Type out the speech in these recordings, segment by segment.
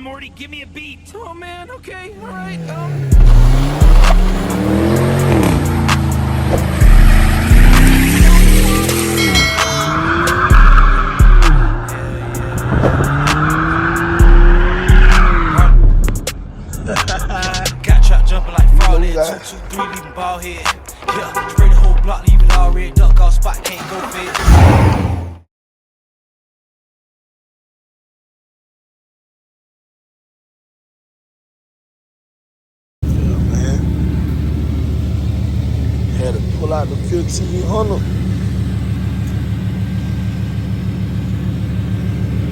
Morty, give me a beat. Oh man, okay, all right. Got trap jumping like fraud in 223, leaving ball head. Yeah, spray the whole block, leave it all red. Duck off spot, can't go fit. Had to pull out the 1500.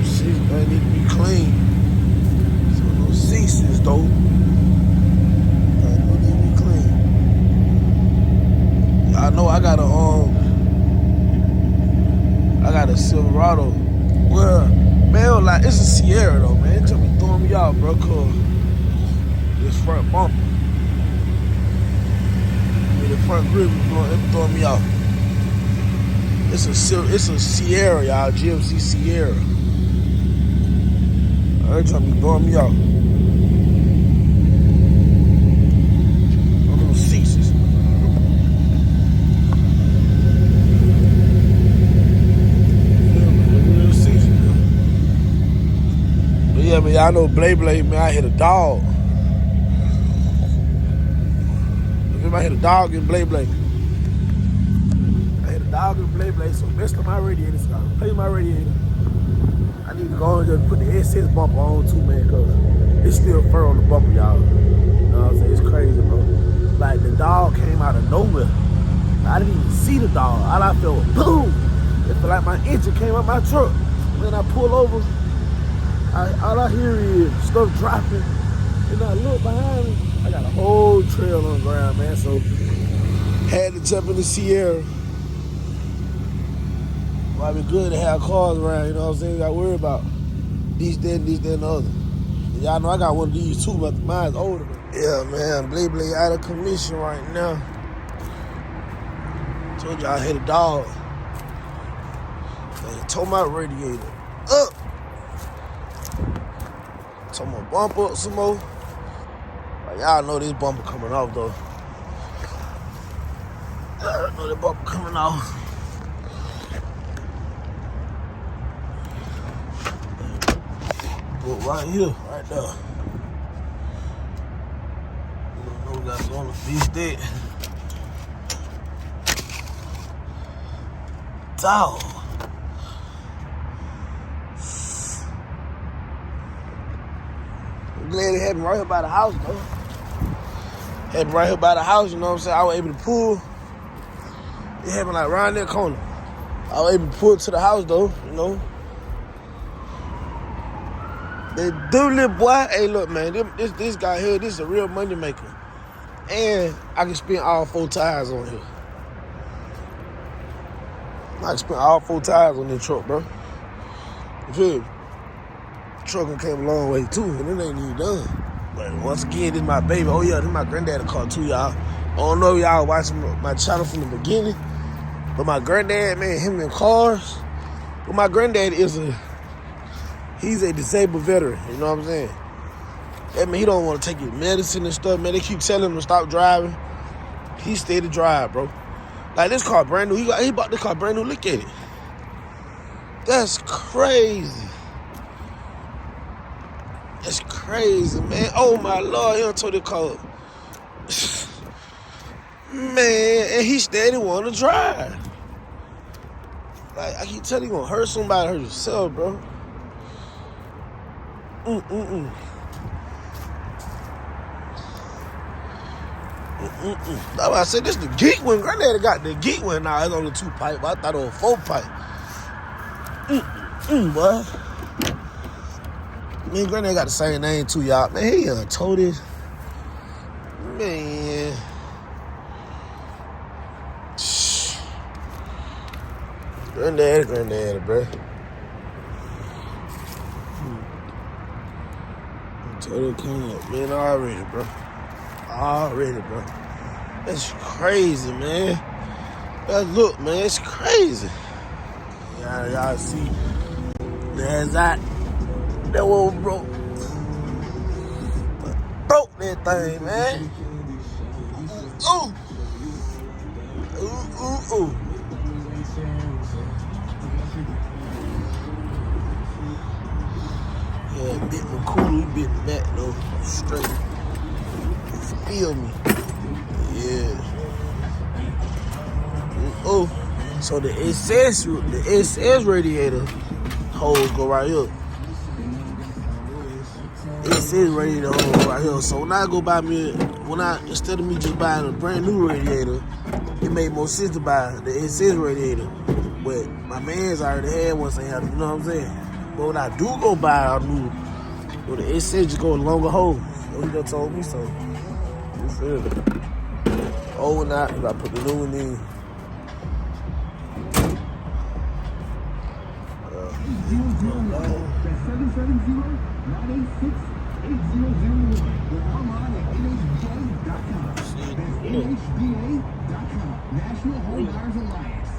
Seats, man, need to be clean. So those seats is dope. They need to be clean. I know I got a Silverado. Well, man, like it's a Sierra though, man. It just be throwing me out, bro, cause this front bumper. The front grip is throwing me off. It's a Sierra, y'all. GMC Sierra. Every time you throwing me off. On those seats. But yeah, man, y'all know Blade, man. I hit a dog. I hit a dog in Blade. I hit a dog in Blade, so messed up my radiator. So I replaced my radiator. I need to go and just put the SS bumper on too, man, because it's still fur on the bumper, y'all. You know what I'm saying? It's crazy, bro. Like, the dog came out of nowhere. I didn't even see the dog. All I felt was boom. It felt like my engine came up my truck. When I pull over, all I hear is stuff dropping. And I look behind me. I got a whole trail on the ground, man, so had to jump in the Sierra. Well, it'd be good to have cars around, you know what I'm saying? You got to worry about this, that, and the other. And y'all know I got one of these too, but mine's older. Yeah, man, Blade out of commission right now. Told y'all I hit a dog. Man, tore my radiator up. Tore my bumper up some more. Y'all know this bumper coming off though. Y'all know this bumper coming off. But right here, right there. You don't know that's on the beach deck. Dog. I'm glad it happened right here by the house though. Happened right here by the house, you know what I'm saying? I was able to pull. It happened like around that corner. I was able to pull to the house though, you know. They do little boy. Hey look man, this guy here, this is a real money maker. And I can spend all 4 tires on here. I can spend all 4 tires on this truck, bro. You feel me? The truck came a long way too, and it ain't even done. But once again, this is my baby. Oh yeah, this is my granddad's car too, y'all. I don't know if y'all watching my channel from the beginning, but my granddad, man, him in cars. But my granddad he's a disabled veteran, you know what I'm saying? That mean he don't want to take his medicine and stuff, man. They keep telling him to stop driving. He stay to drive, bro. Like this car brand new. He bought this car brand new. Look at it. That's crazy. That's crazy, man. Oh, my Lord. He done tore the car up. Man, and he steady want to drive. Like, I keep telling you, gonna hurt somebody, hurt yourself, bro. That's why I said this the geek one. Granddaddy got the geek one. Now it's only 2 pipe, but I thought it was 4 pipe. Boy. Me and Granddaddy got the same name too, y'all. Man, he done told this. Man. Granddaddy, bro. Total coming up, man, already, bro. That's crazy, man. Look, man, it's crazy. Y'all see. There's that. That one broke. that thing, man. Ooh. Ooh, ooh, ooh. Yeah, bit the cooler, we bit the back though. Straight. Feel me. Yeah. Ooh, ooh. So the SS radiator holes go right here. SS radiator holes right here. So when I go buy me, instead of me just buying a brand new radiator, it made more sense to buy the SS radiator. But my man's already had one, so you know what I'm saying? But when I do go buy a new, well, the SS just go a longer hole. He just told me so. You feel me? Oh, and I put the new one in. 770-986-8001. We're online at nhba.com. nhba.com. National Home Buyers Alliance.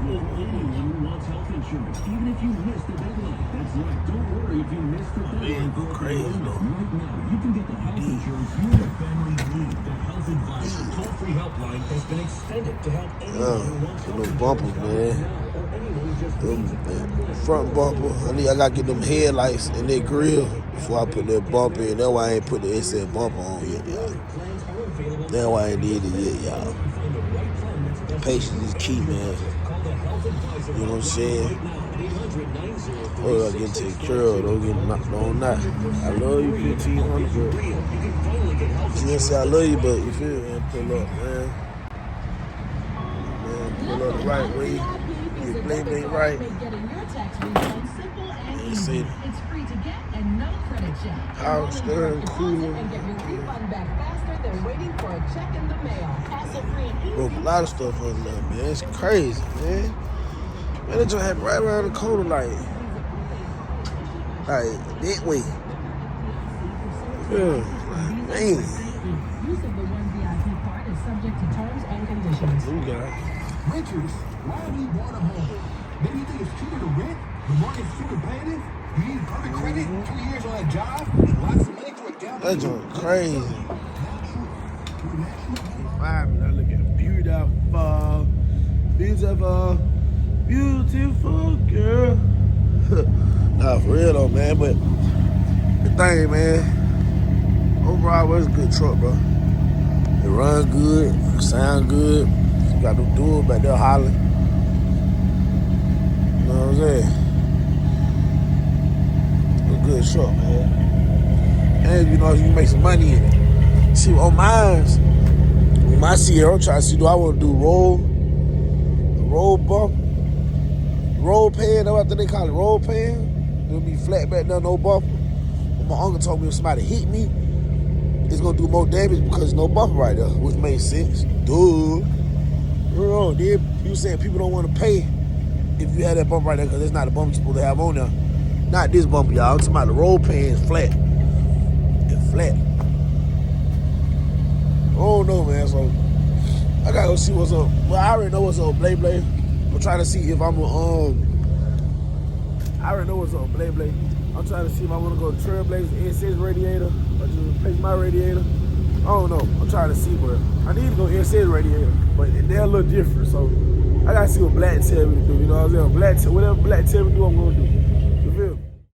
Anyone who wants health insurance, even if you missed the deadline. That's right. Don't worry if you missed the deadline. Go crazy though. Right now, you can get the health insurance you and your family need. The Health Advisor toll-free helpline has been extended to help anyone who wants health Those bumpers, man. or anyone who just needs a Front bumper. I gotta get them headlights and their grill before I put that bumper in. That's why I ain't put the SS bumper on yet, y'all. That's why I ain't did it yet, y'all. Patience is key, man. You know what I'm saying? Oh, I get to the curl, don't get knocked on that. I love you, 1500, bro. She say I love you, but you feel me? Pull up, man. Man, pull up the right way. Get bling right. You see it. It's free to get and no credit check. Powersteering, Coolant. And get your refund back faster than waiting for a check in the mail. Hassle-free and easy. Broke a lot of stuff on there, man. It's crazy, man. Man, it just happened right around the corner, like that way. Yeah, man. Use of the One VIP card is subject to terms and conditions. You got it. Renters, why do you want a home? Maybe you think it's cheaper to rent? The market's too competitive? You need perfect credit, 2 years on a job, and lots of money for a down That joint crazy. 5 minutes, I look at beautiful girl. Nah, for real though, man. But the thing, man, overall, it's a good truck, bro. It run good, sound good. You got them dudes back there hollering. You know what I'm saying? It's a good truck, man. And you know, you can make some money in it. See, on mine, with my Sierra, I'm trying to see, do I want to do roll bump? Roll pan, that's what they call it, roll pan. It'll be flat back there, no bumper. But my uncle told me if somebody hit me, it's gonna do more damage because there's no bumper right there, which makes sense. Dude. Bro, you saying people don't want to pay if you have that bumper right there because it's not a bumper you're supposed to have on there. Not this bumper, y'all. I'm talking about the roll pan is flat. It's flat. I don't know, man, so I gotta go see what's up. Well, I already know what's up, Blade. I'm trying to see if I'm I already know what's up, Blade. I'm trying to see if I want to go to Trailblazer, SS radiator, or just replace my radiator. I don't know. I'm trying to see, but I need to go SS radiator, but they're a little different, so I gotta see what Black tell me to do. You know what I'm saying? Whatever Black tell me to do, I'm gonna do.